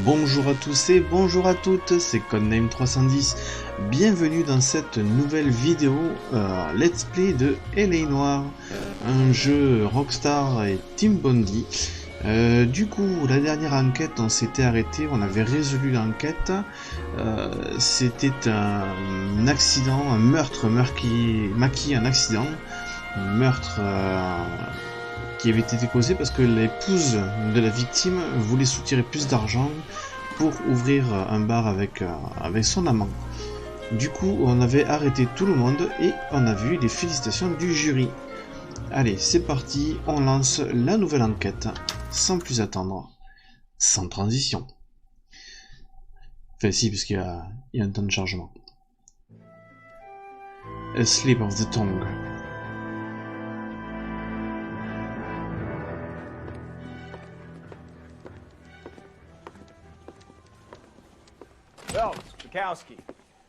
Bonjour à tous et bonjour à toutes, c'est Codename310. Bienvenue dans cette nouvelle vidéo Let's Play de L.A. Noire, un jeu Rockstar et Team Bondi. Du coup, la dernière enquête, on s'était arrêté, on avait résolu l'enquête. C'était un accident, un meurtre maquillé un accident, un meurtre qui avait été causé parce que l'épouse de la victime voulait soutirer plus d'argent pour ouvrir un bar avec son amant. Du coup, on avait arrêté tout le monde et on a vu les félicitations du jury. Allez, c'est parti, on lance la nouvelle enquête, sans plus attendre, sans transition. Enfin si, parce qu'il y a un temps de chargement. A slip of the tongue. Phelps, Bukowski.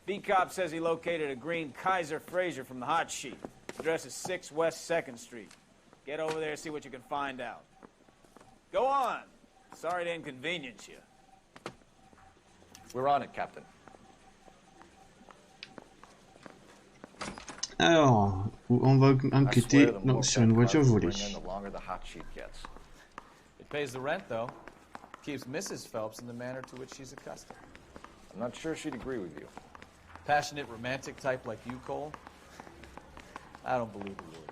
B-Cop says he located a green Kaiser Fraser from the hot sheet. Address is 6 West 2nd Street. Get over there, see what you can find out. Go on. Sorry to inconvenience you. We're on it, Captain. Alors, on va enquêter sur une voiture volée. It pays the rent, though. Keeps Mrs. Phelps in the manner to which she's accustomed. I'm not sure she'd agree with you. Passionate, romantic type like you, Cole? I don't believe a word.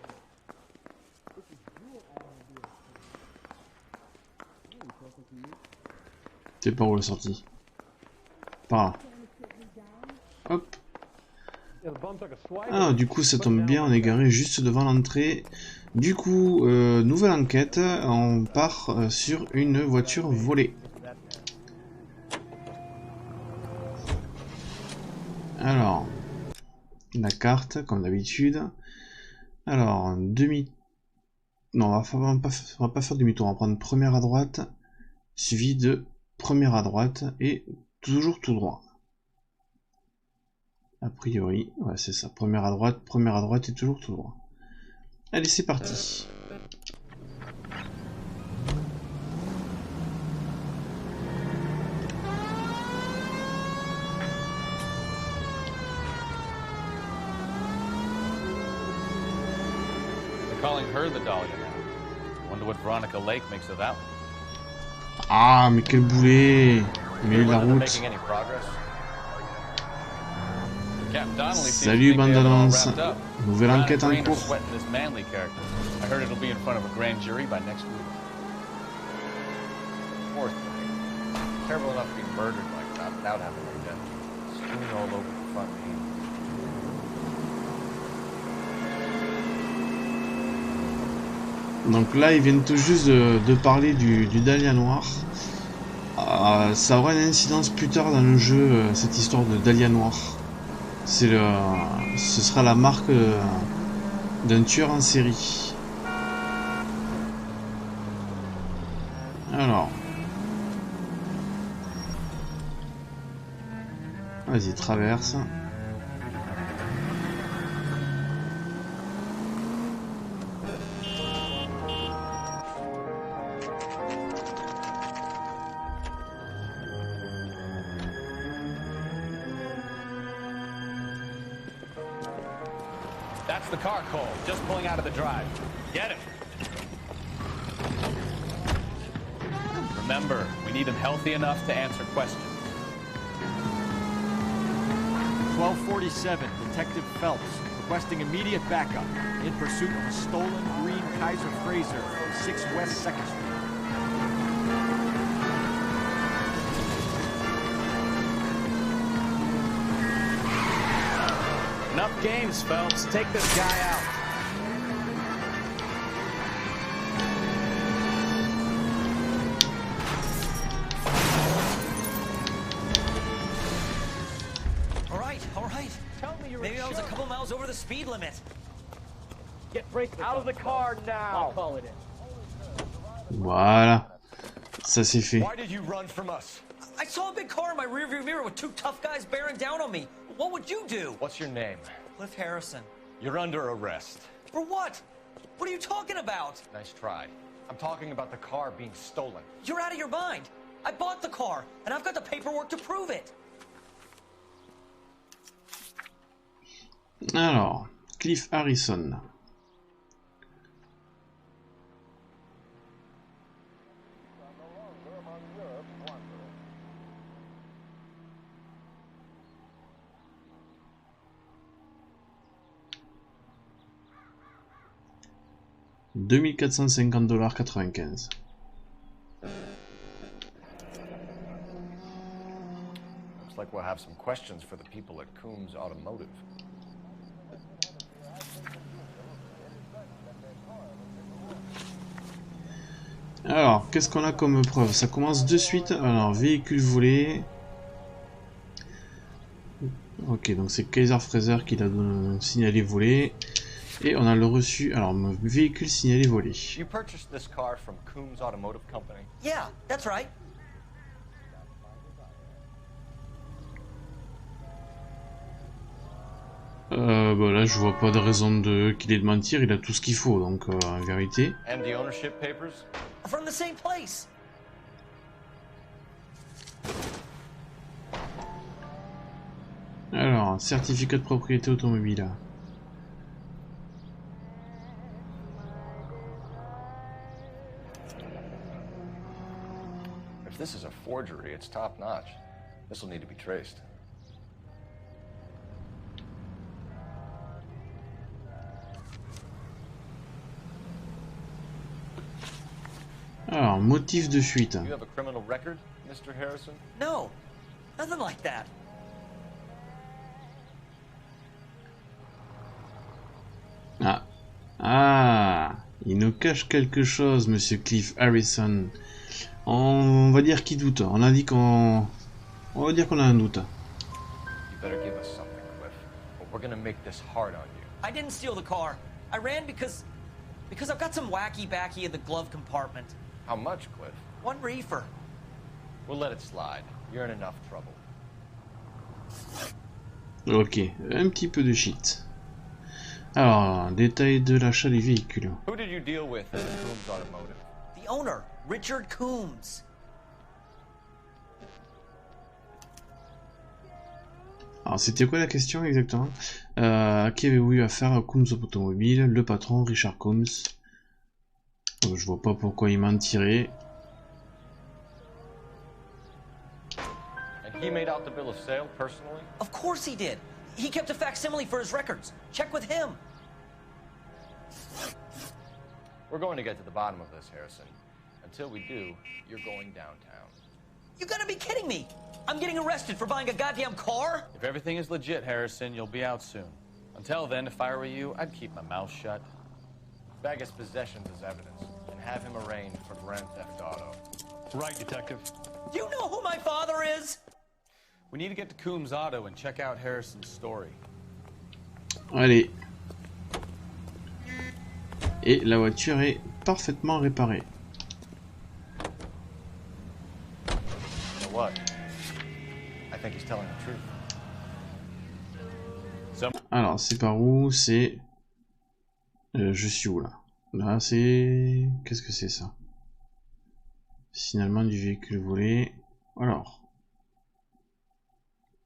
C'est par où la sortie? Par là. Hop. Ah, du coup, ça tombe bien, on est garé juste devant l'entrée. Du coup, nouvelle enquête, on part sur une voiture volée. Alors, la carte, comme d'habitude. Alors, demi... Non, on va pas faire demi-tour, on va prendre première à droite, suivi de première à droite, et toujours tout droit. A priori, ouais c'est ça, première à droite et toujours tout droit. Allez, c'est parti. Calling her the Dahlia now. Wonder what Veronica Lake makes of that one. Ah, mais quel boulet! Il met la route. Salut bande d'annonces. Nouvelle enquête en cours. I heard it'll be in front of a grand jury by next week. Poor thing. Terrible enough to be murdered like that without having her dead. Strewn all over the front page. Donc là, ils viennent tout juste de parler du Dahlia noir. Ça aura une incidence plus tard dans le jeu, cette histoire de Dahlia noir. Ce sera la marque d'un tueur en série. Alors. Vas-y, traverse. That's the car, Cole. Just pulling out of the drive. Get him. Remember, we need him healthy enough to answer questions. 1247, Detective Phelps, requesting immediate backup in pursuit of a stolen green Kaiser Fraser from 6 West 2nd Street. Enough games, Phelps. Take this guy out. All right. Tell me you're Maybe I was a couple miles over the speed limit. Get break out of the car now. I'll call it in. Voilà. Ça c'est fait. Why did you run from us? I saw a big car in my rearview mirror with two tough guys bearing down on me. What would you do? What's your name? Cliff Harrison. You're under arrest. For what? What are you talking about? Nice try. I'm talking about the car being stolen. You're out of your mind. I bought the car, and I've got the paperwork to prove it. Alors, Cliff Harrison. $2450,95. Looks like we'll have some questions for the people at Coombs Automotive. Alors, qu'est-ce qu'on a comme preuve? Ça commence de suite. Alors, véhicule volé. Ok, donc c'est Kaiser Fraser qui l'a signalé volé. Et on a le reçu. Alors, véhicule signalé volé. You purchased this car from Coombs Automotive Company? Yeah, that's right. Bah là, je vois pas de raison qu'il ait de mentir. Il a tout ce qu'il faut, donc en vérité. And the ownership papers? From the same place. Alors, certificat de propriété automobile. If this is a forgery, it's top notch. This will need to be traced. Alors, motif de fuite. You have a criminal record, Mr. Harrison? No, nothing like that. Ah, il nous cache quelque chose, monsieur Cliff Harrison. On va dire qu'il doute. On va dire qu'on a un doute. You better give us something, Cliff. Or we're gonna make this hard on you. I didn't steal the car. I ran because I've got some wacky backy in the glove compartment. How much, Cliff? One reefer. We'll let it slide. You're in enough trouble. Ok, un petit peu de shit. Alors, détail de l'achat des véhicules. Who did you deal with at Coombs Automotive? The owner, Richard Coombs. Alors, c'était quoi la question exactement? Qui avez-vous eu affaire à Coombs Automobile? Le patron, Richard Coombs. Je vois pas pourquoi il mentirait. And he made out the bill of sale personally? Of course he did. He kept a facsimile for his records. Check with him. We're going to get to the bottom of this, Harrison. Until we do, you're going downtown. You gotta be kidding me! I'm getting arrested for buying a goddamn car? If everything is legit, Harrison, you'll be out soon. Until then, if I were you, I'd keep my mouth shut. Bag his possessions as evidence, and have him arraigned for grand theft auto. Right, Detective. Do you know who my father is? We need to get to Coombs Auto and check out Harrison's story. Allez. Et la voiture est parfaitement réparée. You know what? I think he's telling the truth. Alors, c'est par où? C'est... je suis où là? Là, c'est... Qu'est-ce que c'est ça? Signalement du véhicule volé. Alors...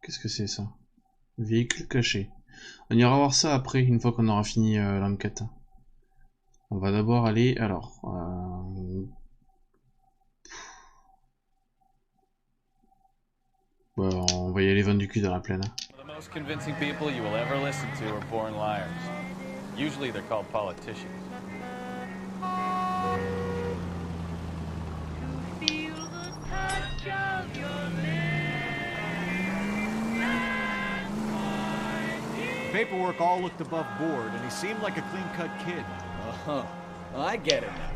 Qu'est-ce que c'est ça? Véhicule caché. On ira voir ça après, une fois qu'on aura fini l'enquête. On va d'abord aller... Alors... Ouais, on va y aller vendre du cul dans la plaine. The most convincing people you will ever listen to are born liars. Usually they're called politicians. Paperwork all looked above board, and he seemed like a clean-cut kid. Uh-huh. Well, I get it now.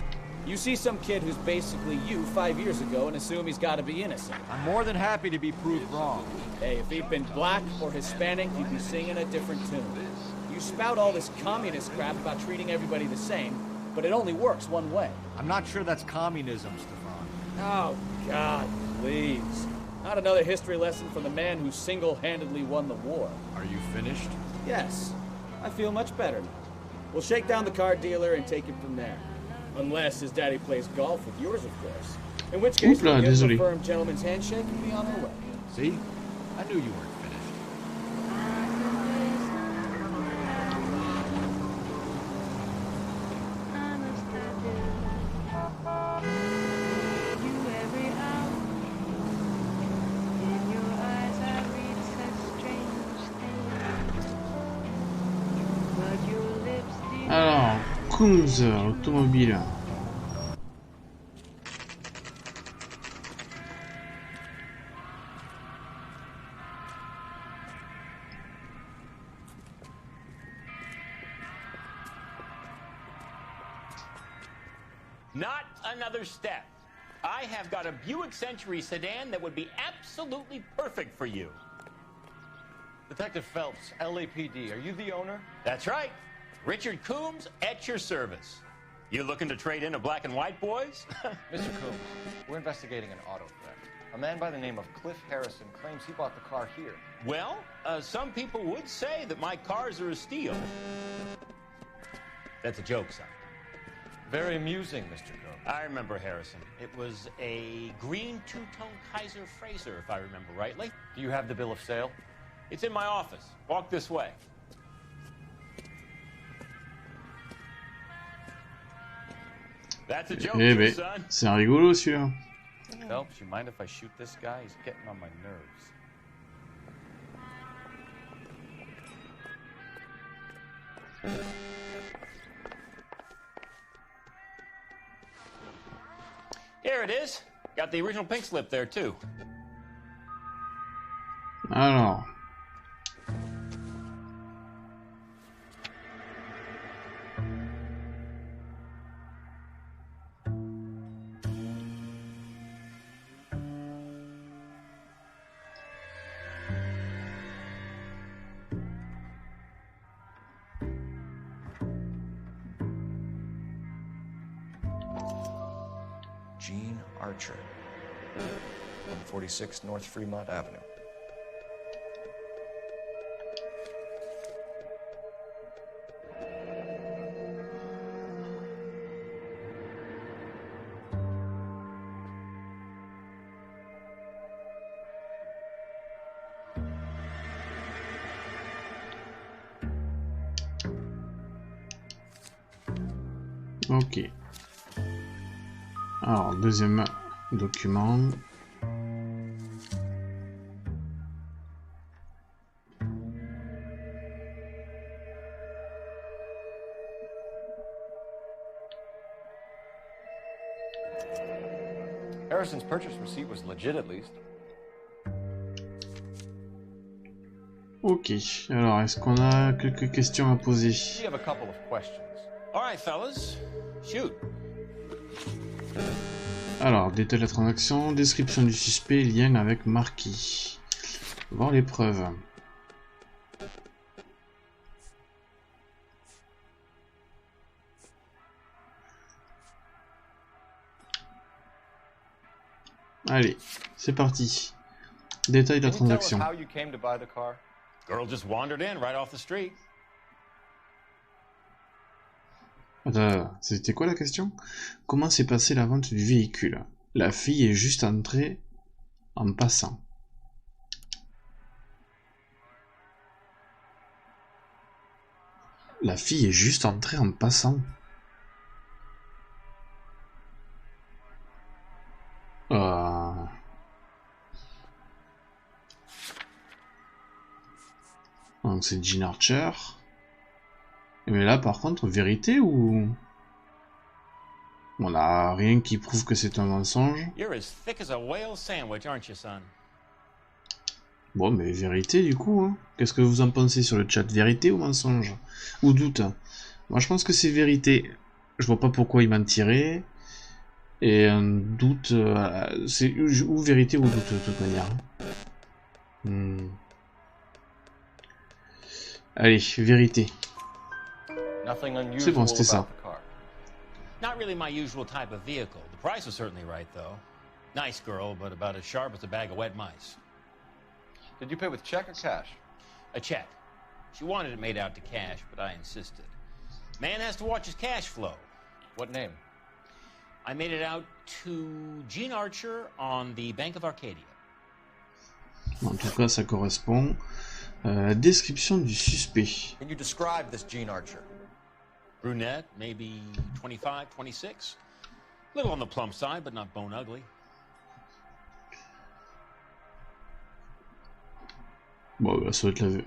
You see some kid who's basically you 5 years ago and assume he's got to be innocent. I'm more than happy to be proved wrong. Hey, if he'd been black or Hispanic, you'd be singing a different tune. You spout all this communist crap about treating everybody the same, but it only works one way. I'm not sure that's communism, Stefan. Oh, God, please. Not another history lesson from the man who single-handedly won the war. Are you finished? Yes, I feel much better now. We'll shake down the car dealer and take it from there. Unless his daddy plays golf with yours, of course. In which case, Oups là, we'll give them désolé. a firm gentleman's handshake and be on our way. See? I knew you weren't finished. Alors, Coombs, automobile. Not another step. I have got a Buick Century sedan that would be absolutely perfect for you. Detective Phelps, LAPD, are you the owner? That's right. Richard Coombs at your service. You looking to trade in a black and white, boys? Mr. Coombs, we're investigating an auto theft. A man by the name of Cliff Harrison claims he bought the car here. Well, some people would say that my cars are a steal. That's a joke, son. Very amusing, Mr. Coombs. I remember Harrison. It was a green two-tone Kaiser Frazer, if I remember rightly. Do you have the bill of sale? It's in my office. Walk this way. That's a joke, Eh too, ben, son. c'est un rigolo celui-là. Phelps, you mind if I shoot this guy? He's getting on my nerves. Here it is. Got the original pink slip there, too. Alors. Gene Archer, 146 North Fremont Avenue. Ok. Alors, deuxième document. Harrison's purchase receipt was legit at least. Ok. Alors, est-ce qu'on a quelques questions à poser? We have a couple of questions. All right, fellas. Shoot. Alors, détail de la transaction, description du suspect, lien avec marquis. Voir les preuves. Allez, c'est parti. Détail de la Can you tell us transaction. how you came to buy the car? Girl just wandered in right off the street. Attends, c'était quoi la question? Comment s'est passée la vente du véhicule? La fille est juste entrée en passant. La fille est juste entrée en passant. Donc c'est Gene Archer. Mais là par contre, vérité ou... On a rien qui prouve que c'est un mensonge. You're as thick as a whale sandwich, aren't you, son? Bon, mais vérité du coup. Hein. Qu'est-ce que vous en pensez sur le chat? Vérité ou mensonge? Ou doute? Moi je pense que c'est vérité. Je vois pas pourquoi il mentirait. Et un doute, c'est ou vérité ou doute de toute manière. Allez, vérité. C'est bon, c'était ça. Not really my usual type of vehicle. The price was certainly right, though. Nice girl, but about as sharp as a bag of wet mice. Did you pay with check or cash? A check. She wanted it made out to cash, but I insisted. Man has to watch his cash flow. What name? I made it out to Gene Archer on the Bank of Arcadia. En tout cas, ça correspond à la description du suspect. Can you describe this Gene Archer? Brunette, maybe 25, 26. Little on the plump side, but not bone ugly. Bon, bah, ça doit être la...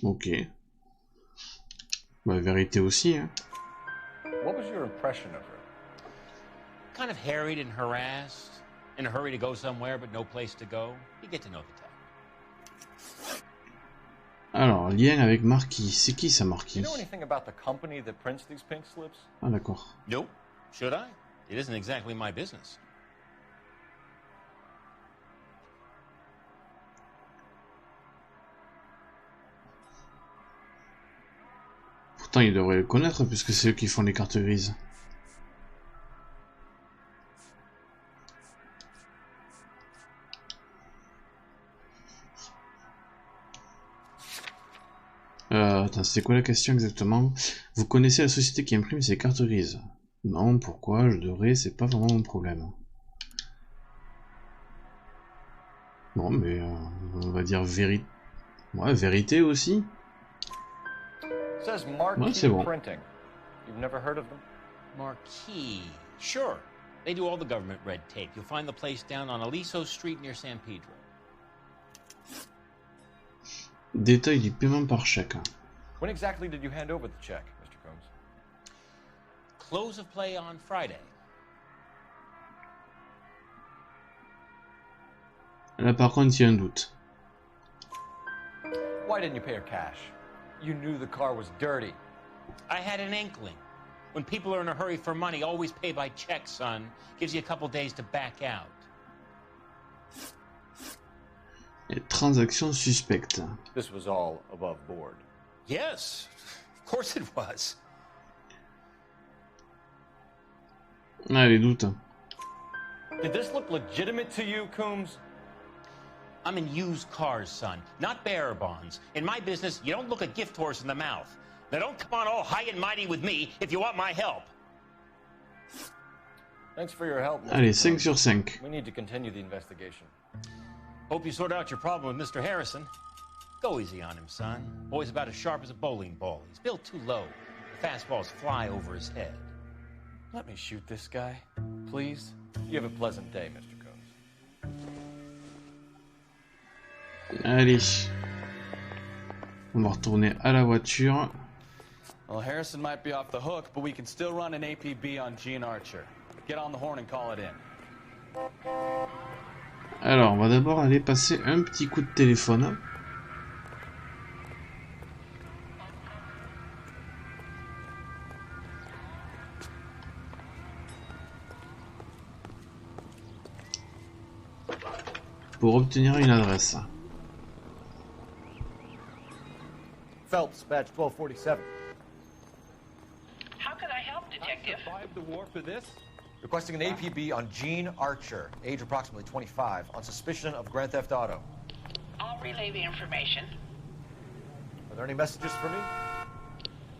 Ok. Bah, vérité aussi, hein. What was your impression of her? Kind of harried and harassed, in a hurry to go somewhere but no place to go. You get to know the type. Alors, lien avec Marquis. C'est qui ça, Do Marquis? you know anything about the company that prints these pink slips? Ah, d'accord. Nope. Should I? It isn't exactly my business. Pourtant, il devrait le connaître puisque c'est eux qui font les cartes grises. Attends, c'était quoi la question exactement? Vous connaissez la société qui imprime ces cartes grises? Non, pourquoi je devrais? C'est pas vraiment mon problème. Non, mais on va dire vérité. Ouais, vérité aussi. It says Marquis Ouais, c'est bon. Printing. You've never heard of them? Marquis. Sure. They do all the government red tape. You'll find the place down on Aliso Street near San Pedro. Détail du paiement par chèque. When exactly did you hand over the check, Mr. Combs? Close of play on Friday. Là par contre, il y a un doute. Why didn't you pay her cash? You knew the car was dirty. I had an inkling. When people are in a hurry for money, always pay by check, son. Gives you a couple days to back out. Et transaction suspecte. This was all above board. Yes, of course it was. Ah, les doutes. Did this look legitimate to you, Coombs? I'm in used cars, son, not bearer bonds. In my business, you don't look a gift horse in the mouth. Now don't come on all high and mighty with me if you want my help. Thanks for your help, Mr. Allez, 5 Combs. sur 5. We need to continue the investigation. Hope you sort out your problem with Mr. Harrison. Go easy on him, son. Boy's about as sharp as a bowling ball. He's built too low. The fastballs fly over his head. Let me shoot this guy, please. You have a pleasant day, Mr. Combs. Allez. On va retourner à la voiture. Well, Harrison might be off the hook, but we can still run an APB on Gene Archer. Get on the horn and call it in. Alors, on va d'abord aller passer un petit coup de téléphone. Pour obtenir une adresse. Phelps, badge 1247. How can I help, Detective? Survived the war for this? Requesting an APB on Gene Archer, age approximately 25, on suspicion of Grand Theft Auto. I'll relay the information. Are there any messages for me?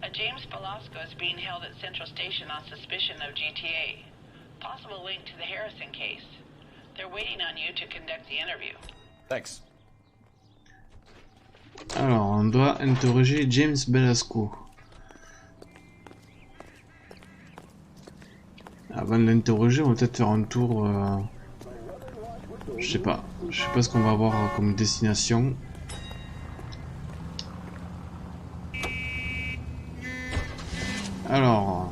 A James Velasco is being held at Central Station on suspicion of GTA. Possible link to the Harrison case. They're waiting on you to conduct the interview. Thanks. Alors, on doit interroger James Velasco. Avant de l'interroger, on va peut-être faire un tour. Je sais pas ce qu'on va avoir comme destination. Alors.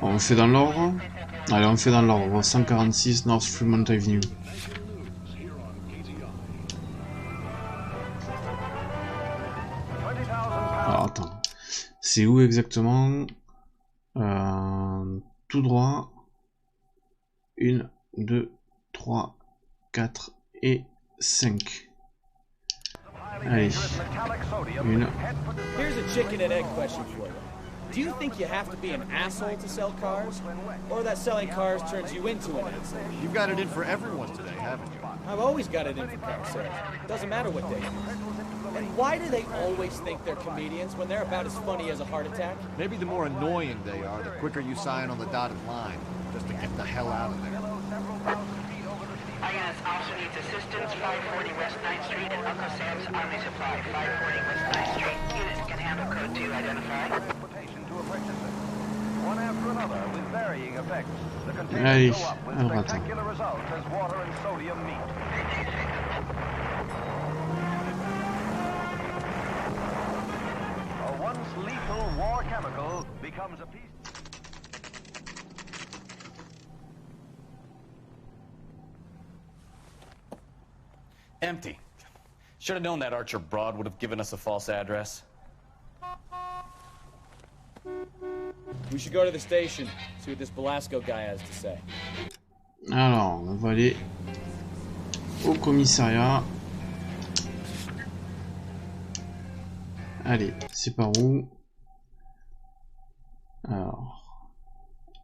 On fait dans l'ordre. Allez, on fait dans l'ordre. 146 North Fremont Avenue. Alors attends. C'est où exactement? Tout droit. 1, 2, 3, 4 et 5. Allez. 1. Here's a chicken and egg question for you. Do you think you have to be an asshole to sell cars? Or that selling cars turns you into an asshole? You've got it in for everyone today, haven't you? I've always got it in for car sales. Doesn't matter what they use. And why do they always think they're comedians when they're about as funny as a heart attack? Maybe the more annoying they are, the quicker you sign on the dotted line, just to get the hell out of there. INS also needs assistance, 540 West 9th Street and Uncle Sam's Army Supply, 540 West 9th Street. Units can handle code 2 identify. One after another with varying effects. The Allez, containers go up with alors attends. spectacular results as water and sodium meet. A once lethal war chemical becomes a piece. Empty. Should have known that Archer broad would have given us a false address. We should go to the station, see what this Velasco guy has to say. Alors, on va aller au commissariat. Allez, c'est par où? Alors,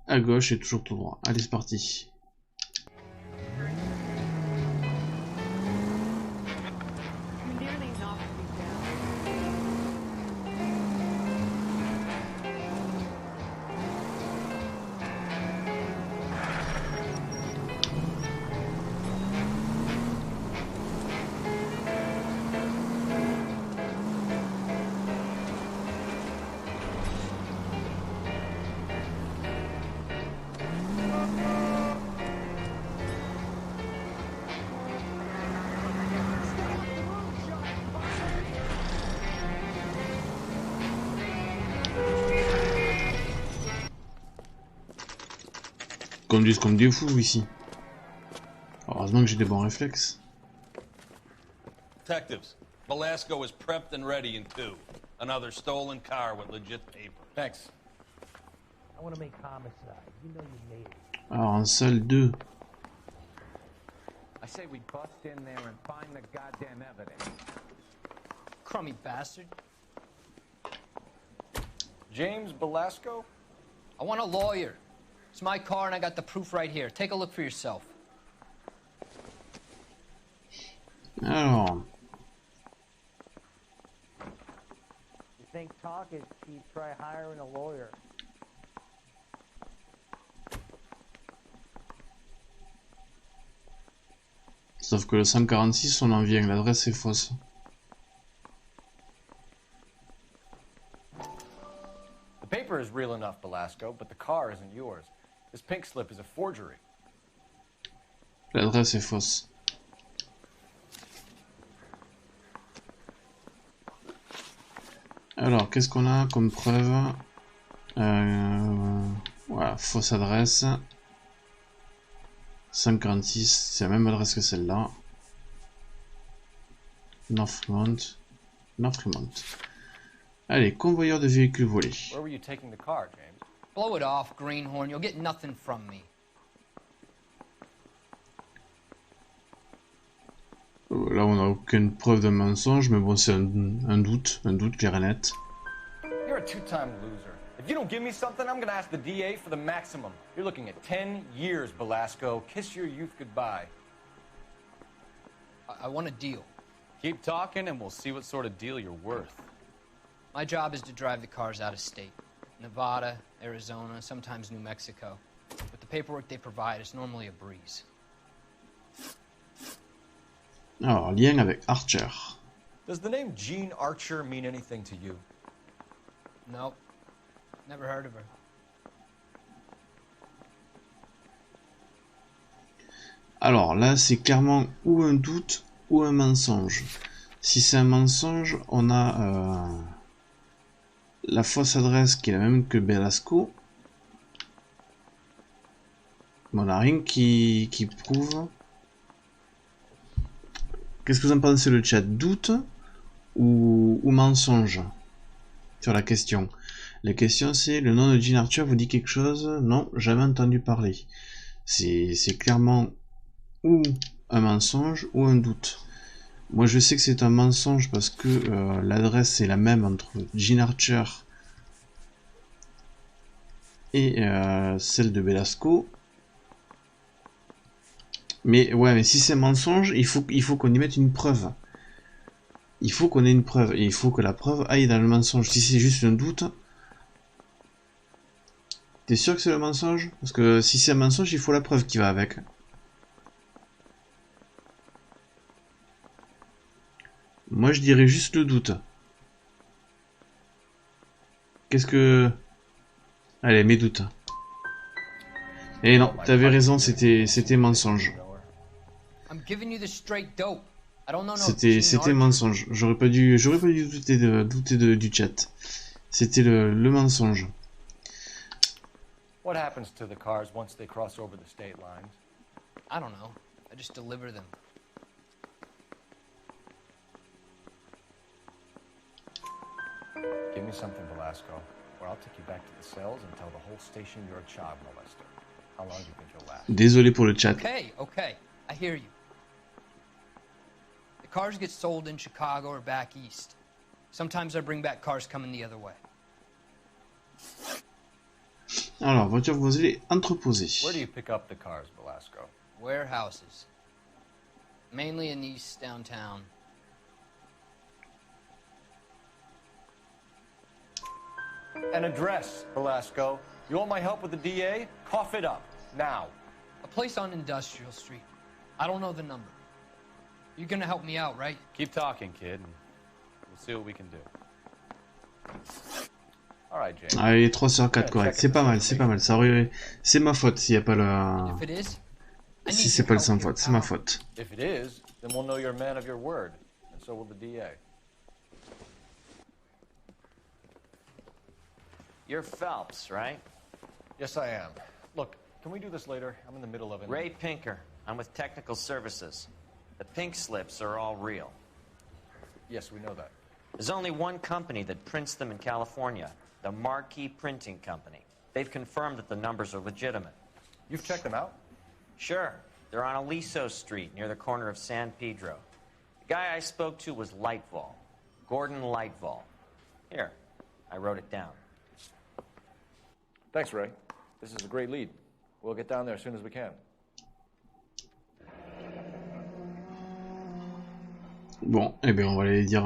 à gauche et toujours tout droit. Allez, c'est parti. Conduisent comme des fous ici. Heureusement que j'ai des bons réflexes. Detectives, Velasco is prepped and ready in 2. Another stolen car with legit papers. Thanks. I want to make homicide. You know you made it. Alors en salle 2. I say we bust in there and find the goddamn evidence. Crummy bastard. James Velasco? I want a lawyer. It's my car and I got the proof right here. Take a look for yourself. Alors. You think talk is cheap, try hiring a lawyer. Sauf que le 146 on en vient, l'adresse est fausse. The paper is real enough, Velasco, but the car isn't yours. This pink slip is a forgery. L'adresse est fausse. Alors, qu'est-ce qu'on a comme preuve? Voilà, fausse adresse. 146, c'est la même adresse que celle-là. Northmont. Allez, convoyeur de véhicules volés. Where were you taking the car, James? Blow it off, greenhorn. You'll get nothing from me. Là, on n'a aucune preuve de mensonge, mais bon, c'est un doute clair et net. You're a two-time loser. If you don't give me something, I'm gonna ask the DA for the maximum. You're looking at 10 years, Velasco. Kiss your youth goodbye. I want a deal. Keep talking and we'll see what sort of deal you're worth. My job is to drive the cars out of state. Nevada, Arizona, sometimes New Mexico. With the paperwork they provide, it's normally a breeze. Alors, lien avec Archer. Does the name Jean Archer mean anything to you? Nope. Never heard of her. Alors là, c'est clairement ou un doute ou un mensonge. Si c'est un mensonge, on a la fausse adresse qui est la même que Velasco. On n'a rien qui prouve. Qu'est-ce que vous en pensez le chat? Doute ou mensonge sur la question? La question c'est, le nom de Jean Archer vous dit quelque chose? Non, jamais entendu parler. C'est clairement ou un mensonge ou un doute. Moi je sais que c'est un mensonge parce que l'adresse est la même entre Jean Archer et celle de Velasco. Mais ouais, mais si c'est un mensonge, il faut qu'on y mette une preuve. Il faut qu'on ait une preuve. Et il faut que la preuve aille dans le mensonge. Si c'est juste un doute... T'es sûr que c'est le mensonge? Parce que si c'est un mensonge, il faut la preuve qui va avec. Moi, je dirais juste le doute. Qu'est-ce que... Allez, mes doutes. Eh non, t'avais raison, c'était mensonge. C'était mensonge. J'aurais pas dû douter du chat. C'était le mensonge. What happens to the cars once they cross over the state lines? I don't know. I just deliver them. Give me something, Velasco, or I'll take you back to the cells and tell the whole station you're a child molester. How long do you think you'll last? Désolé pour le chat. Okay, I hear you. The cars get sold in Chicago or back east. Sometimes I bring back cars coming the other way. Alors, voiture volée entreposée. Where do you pick up the cars, Velasco? Warehouses. Mainly in East downtown. An address, Velasco. You want my help with the DA? Cough it up, now. A place on Industrial Street. I don't know the number. You're gonna help me out, right? Keep talking, kid, and we'll see what we can do. All right, James. Allez, 3 sur 4 correct. C'est pas mal, c'est pas mal. Ça aurait... C'est ma faute s'il n'y a pas le... Si c'est pas le sans faute, c'est ma faute. If it is, then we'll know you're a man of your word, and so will the DA. You're Phelps, right? Yes, I am. Look, can we do this later? I'm in the middle of it. Ray Pinker. I'm with Technical Services. The pink slips are all real. Yes, we know that. There's only one company that prints them in California, the Marquee Printing Company. They've confirmed that the numbers are legitimate. You've checked them out? Sure. They're on Aliso Street, near the corner of San Pedro. The guy I spoke to was Lightval. Gordon Lightval. Here, I wrote it down. Thanks, Ray. This is a great lead. We'll get down there as soon as we can. Bon, eh bien on va aller dire...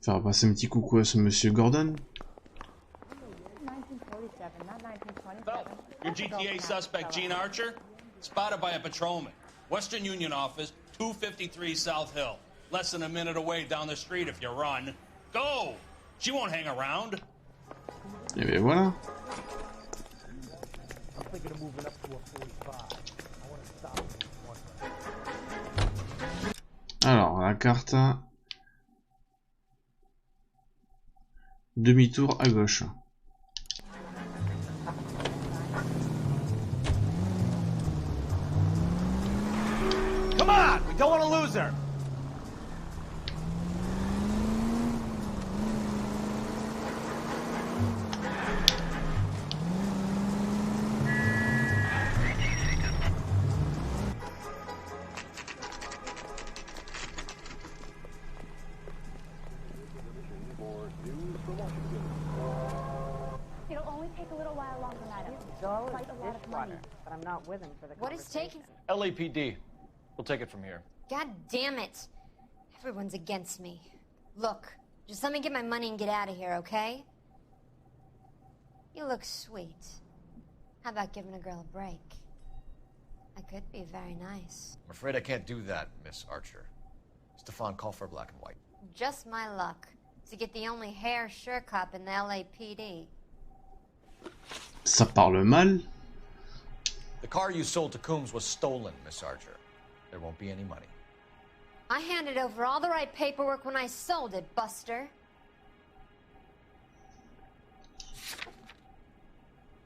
faire passer un petit coucou à ce monsieur Gordon. Your GTA suspect, Gene Archer, spotted by a patrolman. Western Union office, 253 South Hill. Less than a minute away down the street if you run. Go! She won't hang around. Et bien voilà. Alors, la carte... Demi-tour à gauche. Come on! We don't want to lose her! But I'm not with him for the What is taking... LAPD. We'll take it from here. God damn it. Everyone's against me. Look, just let me get my money and get out of here, okay? You look sweet. How about giving a girl a break? I could be very nice. I'm afraid I can't do that, Miss Archer. Stefan, call for black and white. Just my luck to get the only hair sure cop in the LAPD. Ça parle mal. The car you sold to Coombs was stolen, Miss Archer. There won't be any money. I handed over all the right paperwork when I sold it, Buster.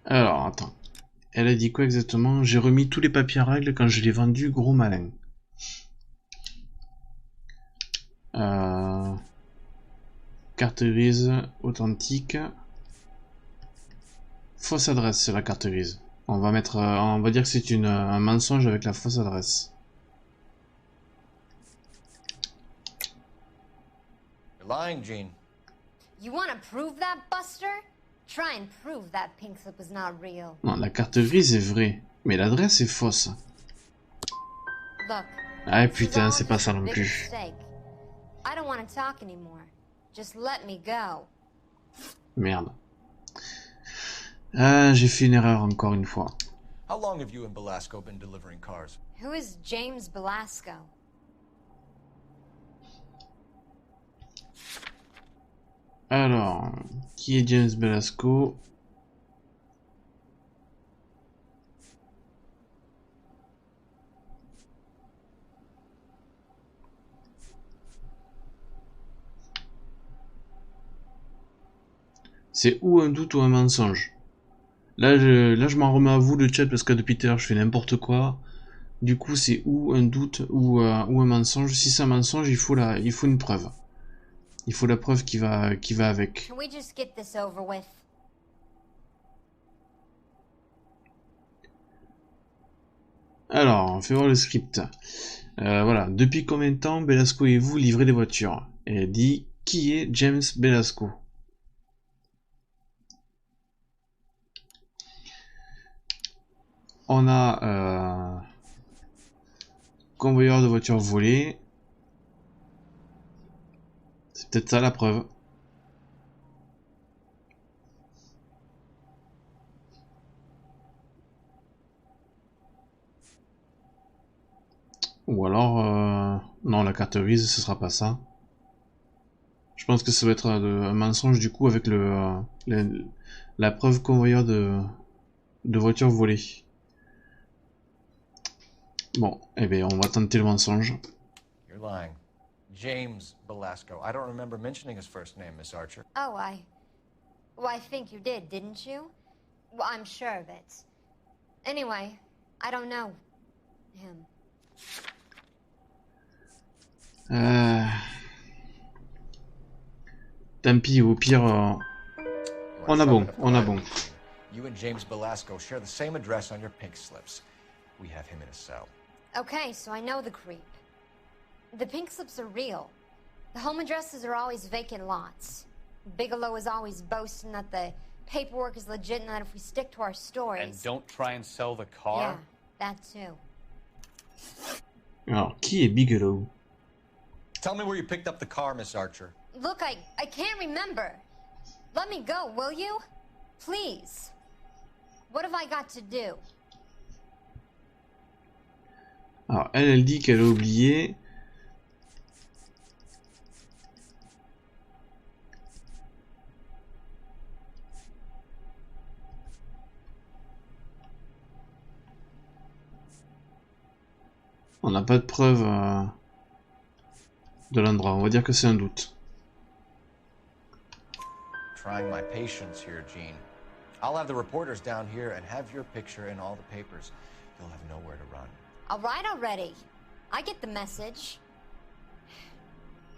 Alors, attends. Elle a dit quoi exactement? J'ai remis tous les papiers à règle quand je l'ai vendu, gros malin. Carte grise, authentique. Fausse adresse sur la carte grise. On va mettre, on va dire que c'est un mensonge avec la fausse adresse. You're lying, Gene. You want to prove that, Buster? Try and prove that pink slip was not real. Non, la carte grise est vraie, mais l'adresse est fausse. Look. Ah putain, c'est pas ça non plus. I don't want to talk anymore. Just let me go. Merde. Ah, j'ai fait une erreur encore une fois. How long have you and Belasco been delivering cars? Who is James Belasco? Alors, qui est James Belasco? C'est ou un doute ou un mensonge. Là, je m'en remets à vous le chat parce que depuis tout à l'heure je fais n'importe quoi. Du coup, c'est ou un doute ou un mensonge. Si c'est un mensonge, il faut une preuve. Il faut la preuve qui va avec. Can we just get this over with? Alors, on fait voir le script. Voilà. Depuis combien de temps Belasco et vous livrez des voitures? Et elle dit, qui est James Belasco? On a convoyeur de voitures volées. C'est peut-être ça la preuve. Ou alors non, la carte grise, ce sera pas ça. Je pense que ça va être un mensonge du coup avec la preuve convoyeur de voitures volées. Bon, eh bien, on va tenter le mensonge. You're lying. James Belasco. I don't remember mentioning his first name, Miss Archer. Oh, well, I think you did, didn't you? Well, I'm sure of it. Anyway, I don't know him. Tant pis, au pire, on a bon. You and James Belasco share the same address on your pink slips. We have him in a cell. Okay, so I know the creep. The pink slips are real. The home addresses are always vacant lots. Bigelow is always boasting that the paperwork is legit and that if we stick to our stories... And don't try and sell the car? Yeah, that too. Alors, qui est Bigelow? Tell me where you picked up the car, Miss Archer. Look, I can't remember. Let me go, will you? Please. What have I got to do? Alors, elle dit qu'elle a oublié. On n'a pas de preuve de l'endroit. On va dire que c'est un doute. Trying my patience here, Gene. I'll have the reporters down here and have your picture in all the papers. You'll have nowhere to run. All right already. I get the message.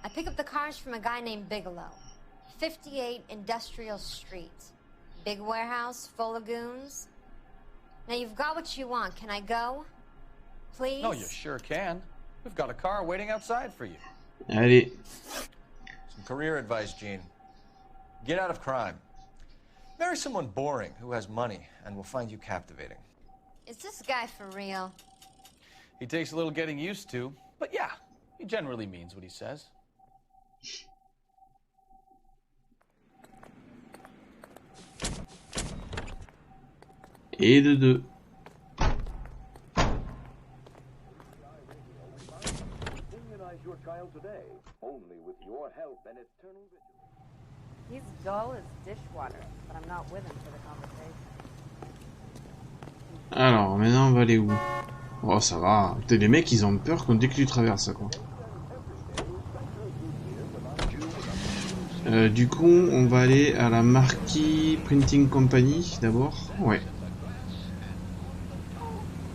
I pick up the cars from a guy named Bigelow. 58 Industrial Street. Big warehouse, full of goons. Now you've got what you want. Can I go? Please? No, you sure can. We've got a car waiting outside for you. Allez. Some career advice, Gene. Get out of crime. Marry someone boring who has money and will find you captivating. Is this guy for real? He takes a little getting used to, but yeah, he generally means what he says. Et de deux. He's dull as dishwater, but I'm not with him for the conversation. Alors, maintenant on va aller où? Oh, ça va. Putain, les mecs, ils ont peur dès que tu traverses, quoi. Du coup, on va aller à la Marquis Printing Company, d'abord. Ouais.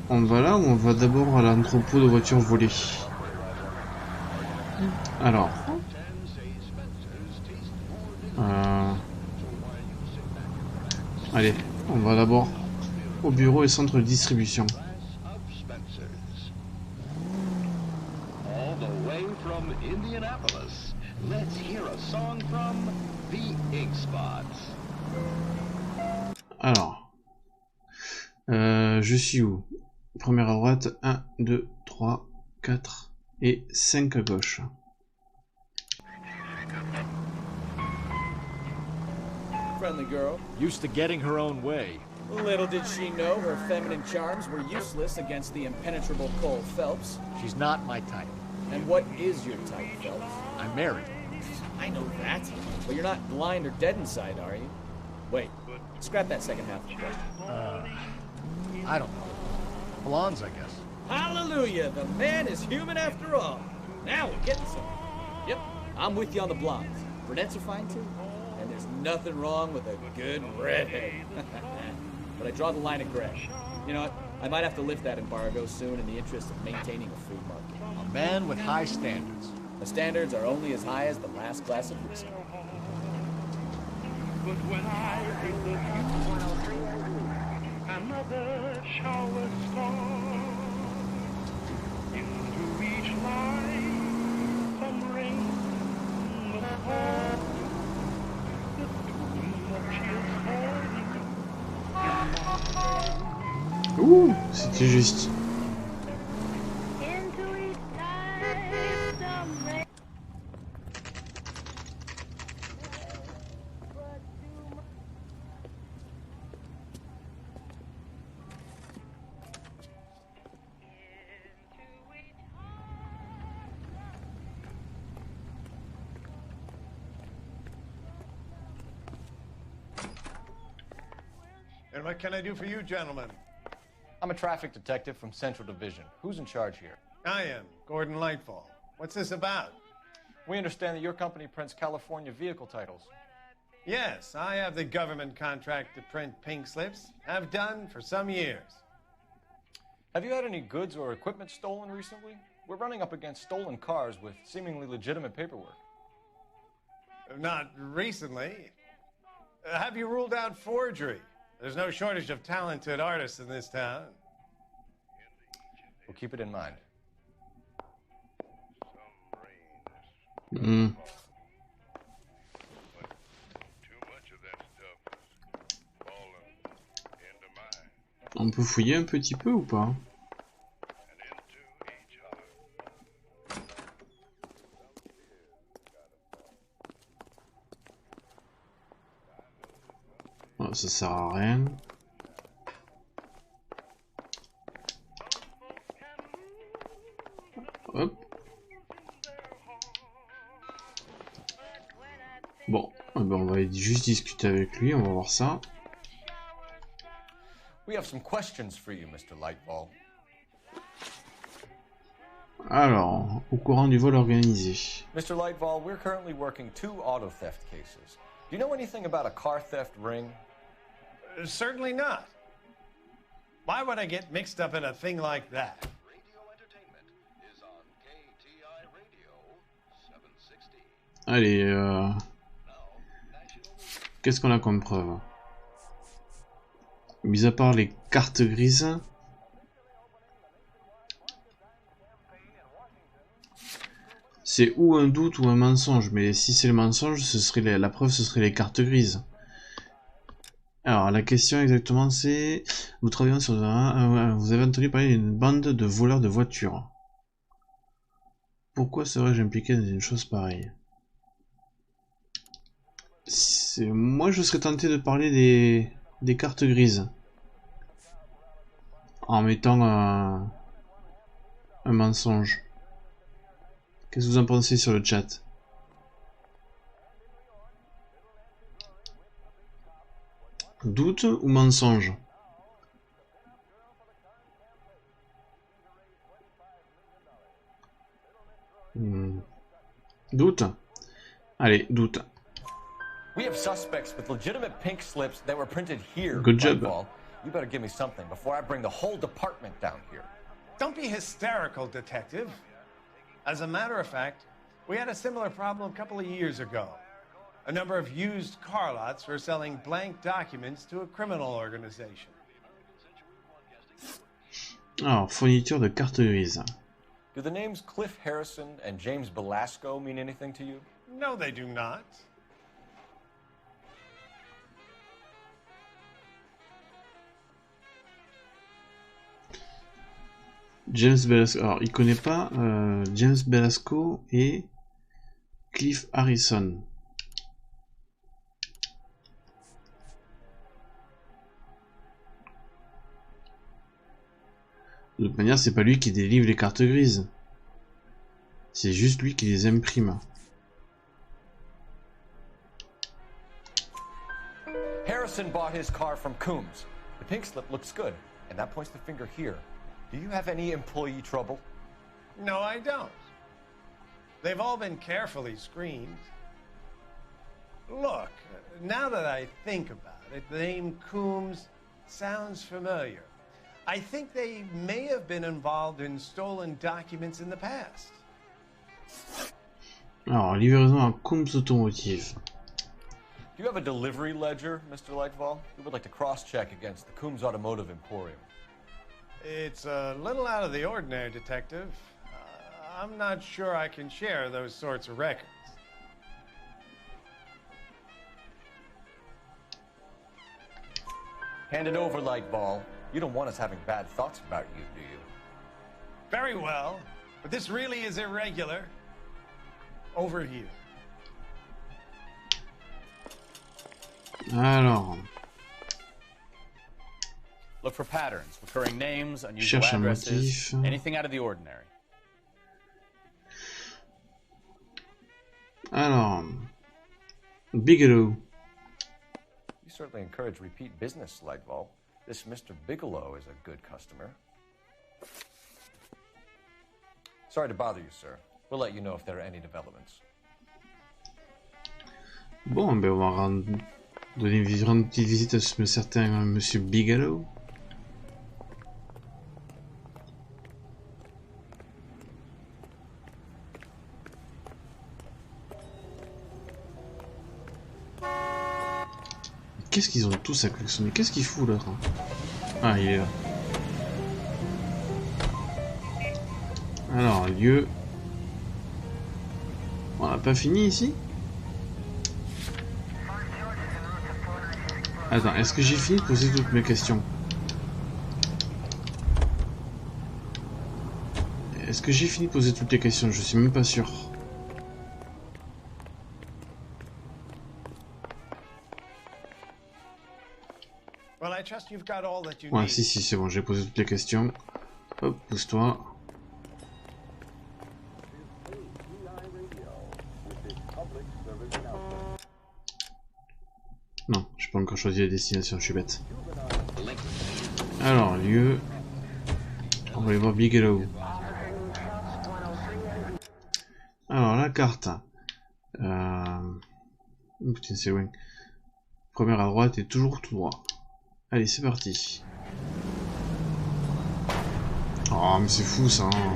On va là ou on va d'abord à l'entrepôt de voitures volées? Alors. Allez, on va d'abord au bureau et centre de distribution. Alors, je suis où? Première à droite, 1, 2, 3, 4 et 5 à gauche. Friendly girl. Used to getting her own way. Little did she know her feminine charms were useless against the impenetrable Cole Phelps. She's not my type. And what is your type, Phelps? I'm married. I know that, but you're not blind or dead inside, are you? Wait, scrap that second half of the question. I don't know. Blondes, I guess. Hallelujah! The man is human after all. Now we're getting somewhere. Yep, I'm with you on the blondes. Brunettes are fine too. And there's nothing wrong with a good redhead. But I draw the line at gray. You know what? I might have to lift that embargo soon in the interest of maintaining a free market. A man with high standards. The standards are only as high as the last glass of whiskey. But when I think of you, another shower storm into each line, some rain must fall. The too much is falling in my Ouh, c'était juste. into each time, some rain. And what can I do for you, gentlemen? I'm a traffic detective from Central Division. Who's in charge here? I am, Gordon Lightfall. What's this about? We understand that your company prints California vehicle titles. Yes, I have the government contract to print pink slips. Have done for some years. Have you had any goods or equipment stolen recently? We're running up against stolen cars with seemingly legitimate paperwork. Not recently. Have you ruled out forgery? There's no shortage of talented artists in this town. We'll keep it in mind. On peut fouiller un petit peu ou pas? Oh, ça sert à rien. Hop. Bon, ben on va juste discuter avec lui, on va voir ça. We have some questions for you, Mr. Lightfall. Alors, au courant du vol organisé. Mr. Lightfall, we're currently working 2 auto theft cases. Do you know anything about a car theft ring? Certainly not. Why would I get mixed up in a thing like that? Allez, qu'est-ce qu'on a comme preuve? Mis à part les cartes grises. C'est ou un doute ou un mensonge, mais si c'est le mensonge, ce serait la preuve, ce serait les cartes grises. Alors, la question exactement c'est... Vous travaillez sur vous avez entendu parler d'une bande de voleurs de voitures. Pourquoi serais-je impliqué dans une chose pareille? Moi, je serais tenté de parler des cartes grises. En mettant un mensonge. Qu'est-ce que vous en pensez sur le chat? Doute ou mensonge? Doute? Allez, doute. We have suspects with legitimate pink slips that were printed here. Good job. Lightfall. You better give me something before I bring the whole department down here. Don't be hysterical, detective. As a matter of fact, we had a similar problem a couple of years ago. A number of used car lots were selling blank documents to a criminal organization. Alors, fourniture de cartes grises. Do the names Cliff Harrison and James Belasco mean anything to you? No, they do not. James Belasco. Alors, il connaît pas James Belasco et Cliff Harrison. De toute manière, c'est pas lui qui délivre les cartes grises. C'est juste lui qui les imprime. Harrison bought his car from Coombs. The pink slip looks good, and that points the finger here. Do you have any employee trouble? No, I don't. They've all been carefully screened. Look, now that I think about it, the name Coombs sounds familiar. I think they may have been involved in stolen documents in the past. Alors, livraison à Coombs Automotive. Do you have a delivery ledger, Mr. Lightfall? We would like to cross-check against the Coombs Automotive Emporium. It's a little out of the ordinary, Detective. I'm not sure I can share those sorts of records. Hand it over, Lightball. You don't want us having bad thoughts about you, do you? Very well, but this really is irregular. Over here. Alors. Look for patterns, recurring names, unusual Cherche un addresses, motif. anything out of the ordinary. Alors. Bigelow. You certainly encourage repeat business, Lightball. This Mr. Bigelow is a good customer. Sorry to bother you, sir. We'll let you know if there are any developments. Bon, ben on va donner une petite visite à ce certain Monsieur Bigelow. Qu'est-ce qu'ils ont tous à collectionner? Qu'est-ce qu'il fout l'autre? Ah, il est là. Alors, lieu. On n'a pas fini ici? Attends, est-ce que j'ai fini de poser toutes mes questions? Est-ce que j'ai fini de poser toutes les questions? Je suis même pas sûr. Well, I trust you've got all that you Ouais, need. si, c'est bon, j'ai posé toutes les questions. Hop, pousse-toi. Non, j'ai pas encore choisi la destination, je suis bête. Alors, lieu... On va aller voir Bigelow. Alors, la carte. Oh, putain, c'est loin. Première à droite et toujours tout droit. Allez, c'est parti. Oh, mais c'est fou ça. Hein.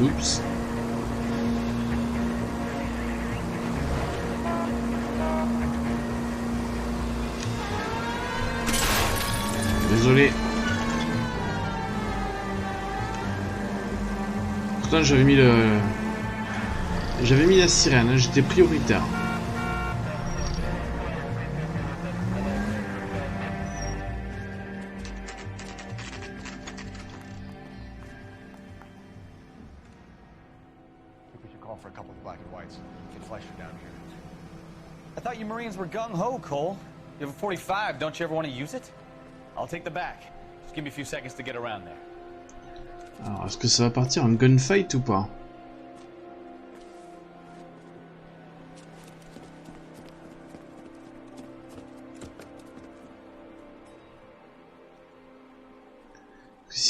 Oups. Désolé. Pourtant j'avais mis le... J'avais mis la sirène, hein, j'étais prioritaire. I thought you Marines were gung-ho, Cole. You have a 45, don't you ever want to use it? I'll take the back. Just give me a few seconds to get around there. Alors, est-ce que ça va partir en gunfight ou pas?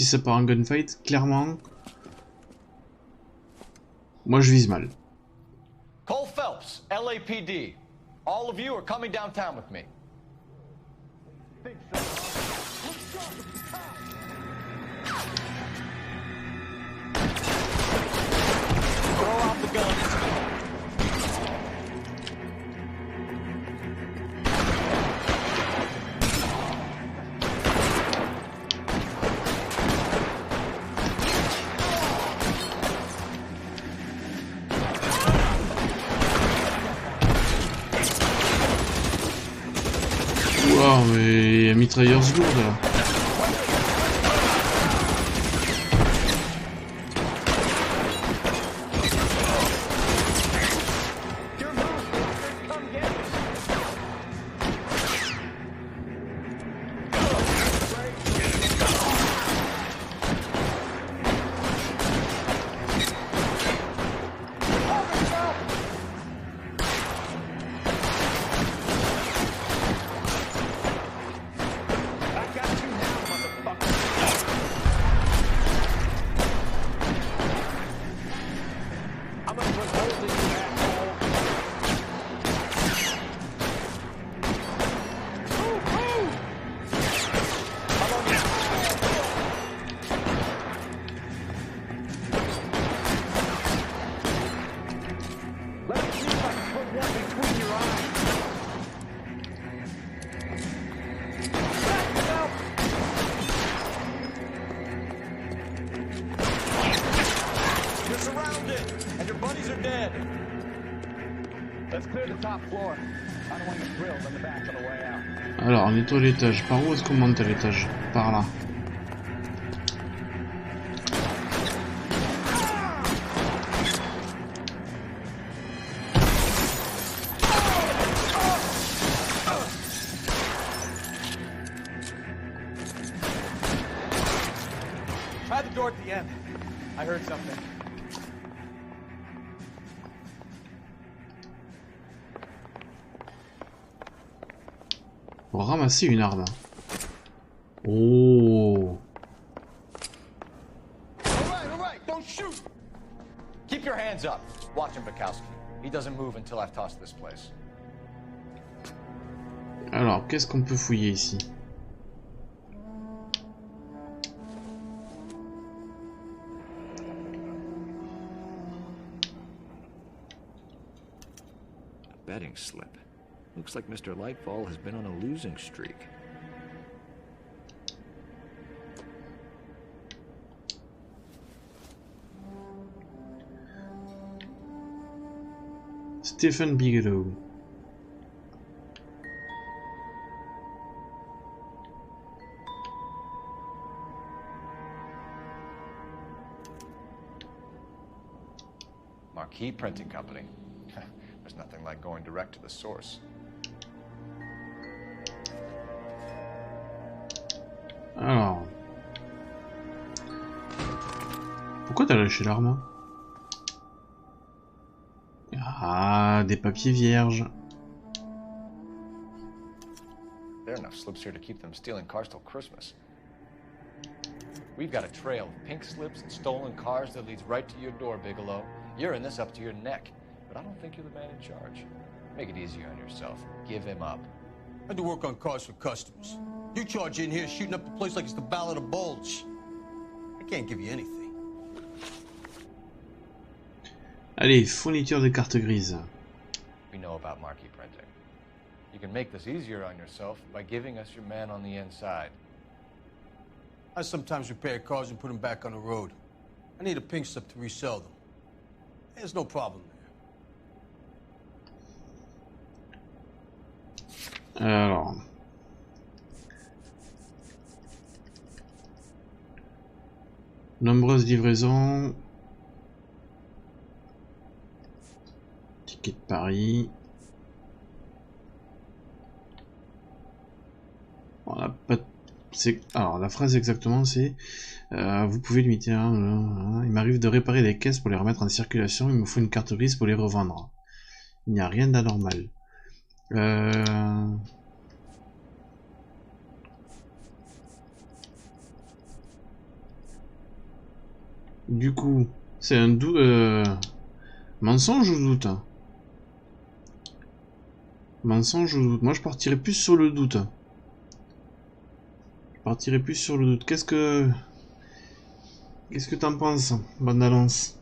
si ça part en gunfight, clairement, moi je vise mal. Cole Phelps, LAPD. All of you are coming downtown with me. Throw out the guns. Wow, mais mitrailleuse lourde là. Alors, on nettoie l'étage. Par où est-ce qu'on monte à l'étage? Par là. Try the door at the end. I heard something. Pour ramasser une arme. Oh. All right, don't shoot. Keep your hands up. Watch him, Bukowski. He doesn't move until I've tossed this place. Alors, qu'est-ce qu'on peut fouiller ici? Betting slip. Looks like Mr. Lightfall has been on a losing streak. Stephen Bigelow. Marquee Printing Company. There's nothing like going direct to the source. Alors. Pourquoi t'as lâché l'arme? Ah, des papiers vierges. There are enough slips here to keep them stealing cars till Christmas. We've got a trail of pink slips and stolen cars that leads right to your door, Bigelow. You're in this up to your neck, but I don't think you're the man in charge. Make it easier on yourself. Give him up. I do work on cars for customers. You charge in here shooting up the place like it's the Ballad of Bulge. I can't give you anything. Allez, fourniture de cartes grises. We know about marquee printing. You can make this easier on yourself by giving us your man on the inside. I sometimes repair cars and put them back on the road. I need a pink slip to resell them. There's no problem there. Alors. Nombreuses livraisons. Ticket de Paris. On a pas. Alors la phrase exactement c'est vous pouvez limiter. Il m'arrive de réparer des caisses pour les remettre en circulation. Il me faut une carte grise pour les revendre. Il n'y a rien d'anormal. Du coup, c'est un mensonge ou doute? Mensonge ou doute? Moi, je partirais plus sur le doute. Je partirais plus sur le doute. Qu'est-ce que t'en penses, bonne annonce?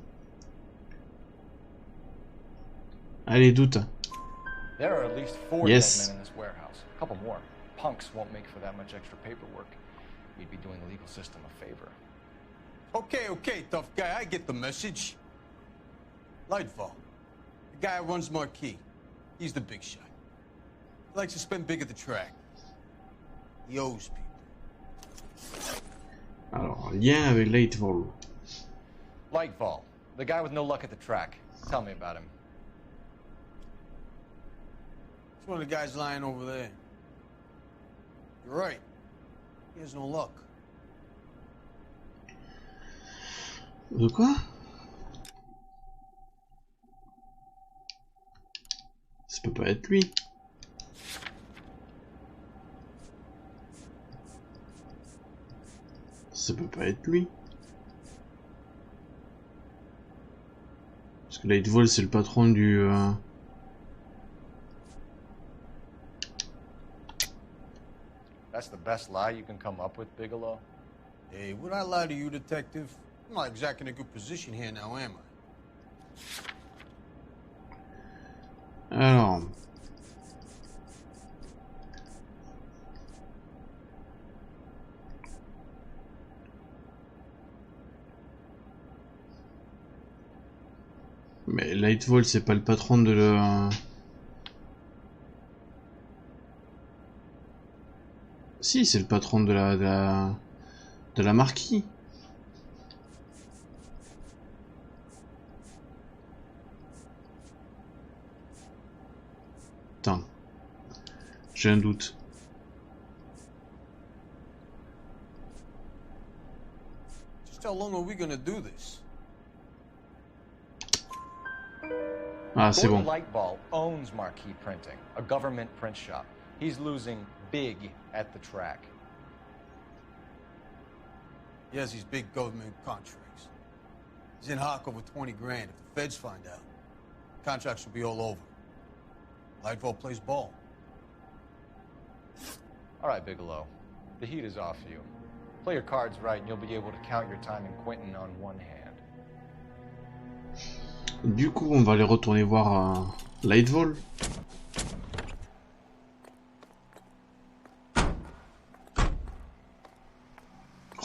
Allez, doute. There are at least 4 Yes. dead men in this warehouse. A couple more. Punks won't make for that much extra paperwork. We'd be doing the legal system a favor. Okay, tough guy, I get the message. Lightfall, the guy who runs Marquis. He's the big shot. He likes to spend big at the track. He owes people. Alors, lien avec Lightfall. Lightfall, the guy with no luck at the track. Tell me about him. It's one of the guys lying over there. You're right. He has no luck. De quoi? Ça peut pas être lui. Ça peut pas être lui. Parce que Lightfall c'est le patron du... That's the best lie you can come up with, Bigelow? Hey, would I lie to you, detective? I'm not exactly in a good position here now, am I? Alors... Mais Lightfall c'est pas le patron de le... Si, c'est le patron de la Marquis. Attends. J'ai un doute. Just how long are we gonna do this? Ah, c'est bon. Lightball owns Marquis Printing, a government print shop. He's losing big at the track. He has these big government contracts. He's in hock over 20 grand. If the feds find out, contracts will be all over. Lightfall plays ball. All right, Bigelow. The heat is off you. Play your cards right and you'll be able to count your time in Quentin on one hand. Du coup, on va aller retourner voir Lightfall.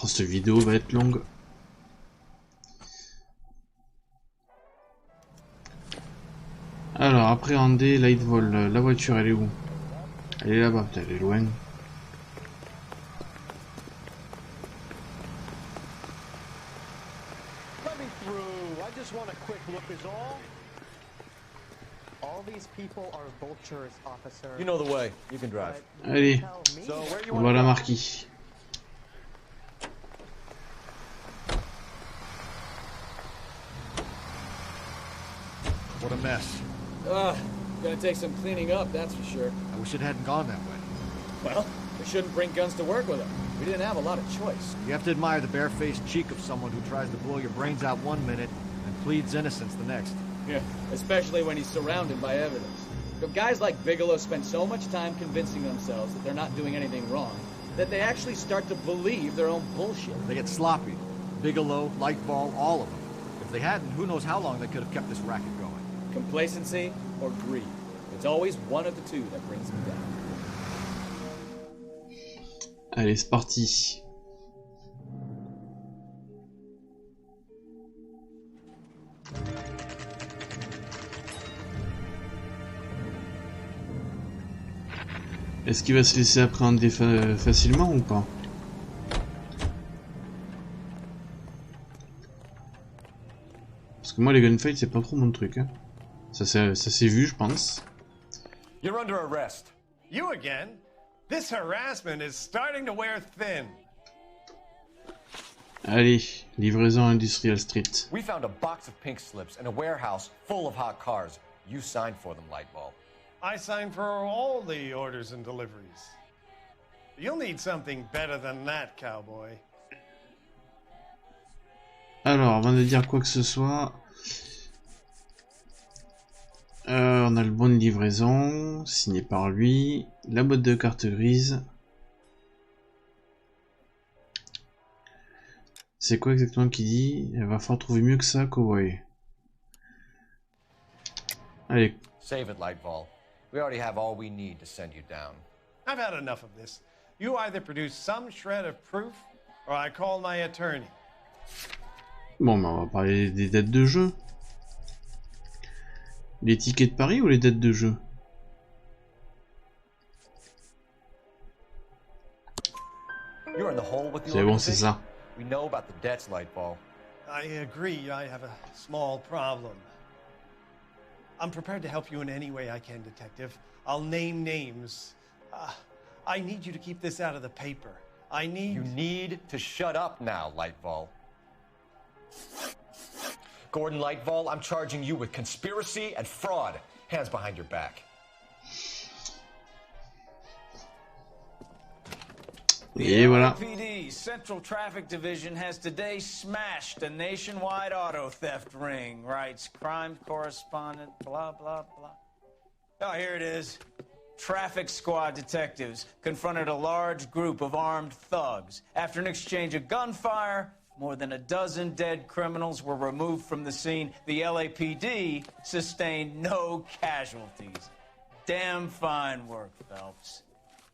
Oh, cette vidéo va être longue. Alors, appréhender Lightfall. La voiture, elle est où? Elle est là-bas, putain, elle est loin. You know the way. You can drive. Allez, on va à la Marquis. What a mess. Gonna take some cleaning up, that's for sure. I wish it hadn't gone that way. Well, we shouldn't bring guns to work with them. We didn't have a lot of choice. You have to admire the barefaced cheek of someone who tries to blow your brains out one minute and pleads innocence the next. Yeah, especially when he's surrounded by evidence. But guys like Bigelow spend so much time convincing themselves that they're not doing anything wrong, that they actually start to believe their own bullshit. They get sloppy. Bigelow, Lightfall, all of them. If they hadn't, who knows how long they could have kept this racket going. Complacency or greed. It's always one of the two that brings them down. Allez, c'est parti. Est-ce qu'il va se laisser appréhender facilement ou pas? Parce que moi les gunfights c'est pas trop mon truc hein. Ça s'est vu je pense. You're under arrest. You again? This harassment is starting to wear thin. Allez, livraison Industrial Street. We found a box of pink slips in a warehouse full of hot cars. You signed for them, Lightball. I signed for all the orders and deliveries. You'll need something better than that, cowboy. Alors, avant de dire quoi que ce soit, on a le bon de livraison, signé par lui, la boîte de carte grise. C'est quoi exactement qu'il dit? Il va falloir trouver mieux que ça, cowboy. Allez. Save it, Lightfall. We already have all we need to send you down. I've had enough of this. You either produce some shred of proof, or I call my attorney. Bon, bah, on va parler des dates de jeu. Les tickets de Paris ou les dates de jeu? C'est bon, c'est ça. We know about the debts, Lightfall. I agree. I have a small problem. I'm prepared to help you in any way I can, Detective. I'll name names. I need you to keep this out of the paper. You need to shut up now, Lightfall. Gordon Lightfall, I'm charging you with conspiracy and fraud. Hands behind your back. Et voilà. LAPD Central Traffic Division has today smashed a nationwide auto theft ring, writes crime correspondent, blah, blah, blah. Oh, here it is. Traffic squad detectives confronted a large group of armed thugs. After an exchange of gunfire, more than a dozen dead criminals were removed from the scene. The LAPD sustained no casualties. Damn fine work, Phelps.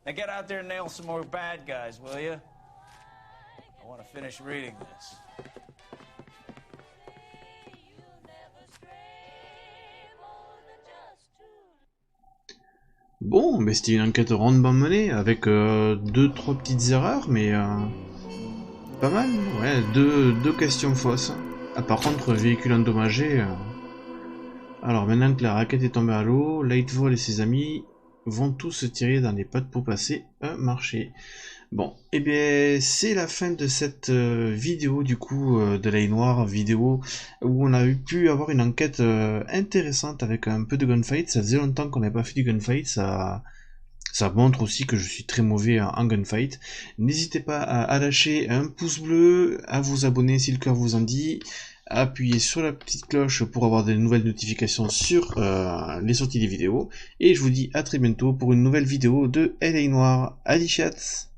Now get out there and nail some more bad guys, will you? I want to finish reading this. Bon, mais c'était une enquête rondement menée avec 2-3 petites erreurs, mais pas mal. Ouais, deux questions fausses. Ah, par contre, véhicule endommagé. Alors maintenant que la raquette est tombée à l'eau, Lightfall et ses amis vont tous se tirer dans les pattes pour passer un marché. Bon, et bien c'est la fin de cette vidéo du coup de la Noire vidéo où on a pu avoir une enquête intéressante avec un peu de gunfight. Ça faisait longtemps qu'on n'avait pas fait du gunfight, ça montre aussi que je suis très mauvais en gunfight. N'hésitez pas à lâcher un pouce bleu, à vous abonner si le cœur vous en dit, à appuyer sur la petite cloche pour avoir des nouvelles notifications sur les sorties des vidéos. Et je vous dis à très bientôt pour une nouvelle vidéo de L.A. Noire. Allez, chats!